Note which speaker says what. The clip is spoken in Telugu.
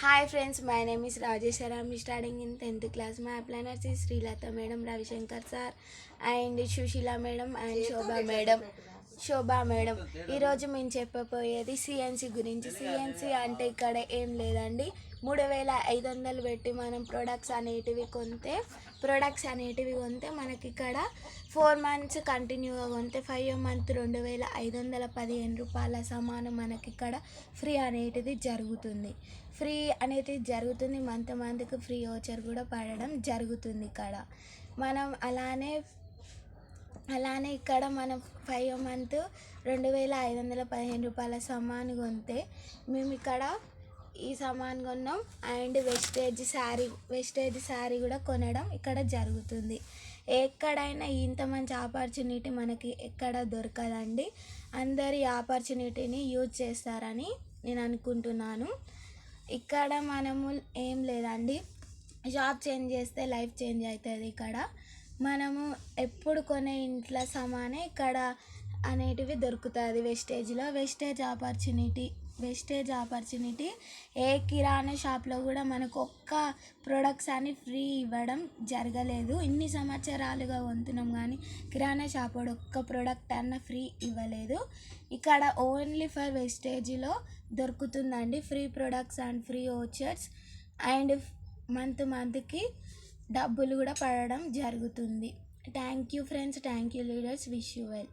Speaker 1: Hi friends, my name is Rajesh sir. I'm studying in 10th class. My planners is Srilata madam, Ravishankar sir and Shushila madam and Shobha madam. Shobha madam ఈరోజు మేము చెప్పబోయేది సిఎన్సి గురించి. సిఎన్సి అంటే ఇక్కడ ఏం లేదండి, 3500 పెట్టి మనం ప్రొడక్ట్స్ అనేటివి కొంటే మనకి ఇక్కడ 4 months కంటిన్యూగా కొంటే 5వ మంత్ 2515 రూపాయల సమానం మనకి ఇక్కడ ఫ్రీ అనేది జరుగుతుంది. మంత్కి ఫ్రీ ఓచర్ కూడా పడడం జరుగుతుంది. ఇక్కడ మనం అలానే ఇక్కడ మనం 5వ మంత్ 2515 రూపాయల సామాను కొంటే మేము ఇక్కడ ఈ సామాన్ కొన్నాం అండ్ వెస్టేజ్ శారీ కూడా కొనడం ఇక్కడ జరుగుతుంది. ఎక్కడైనా ఇంత మంచి ఆపర్చునిటీ మనకి ఎక్కడ దొరకదండి. అందరు ఈ ఆపర్చునిటీని యూజ్ చేస్తారని నేను అనుకుంటున్నాను. ఇక్కడ మనము ఏం లేదండి, జాబ్ చేంజ్ చేస్తే లైఫ్ చేంజ్ అవుతుంది. ఇక్కడ మనము ఎప్పుడు కొనే ఇంట్లో సామానే ఇక్కడ అనేటివి దొరుకుతుంది వెస్టేజ్లో. వెస్టేజ్ ఆపర్చునిటీ ఏ కిరాణా షాప్లో కూడా మనకు ఒక్క ప్రొడక్ట్స్ అని ఫ్రీ ఇవ్వడం జరగలేదు. ఇన్ని సంవత్సరాలుగా కొంటున్నాం కానీ కిరాణా షాప్ ఒక్క ప్రోడక్ట్ అన్న ఫ్రీ ఇవ్వలేదు. ఇక్కడ ఓన్లీ ఫర్ వెస్టేజ్లో దొరుకుతుందండి free products and free vouchers and మంత్కి డబ్బులు కూడా పడడం జరుగుతుంది. Thank you friends, thank you leaders, wish you well.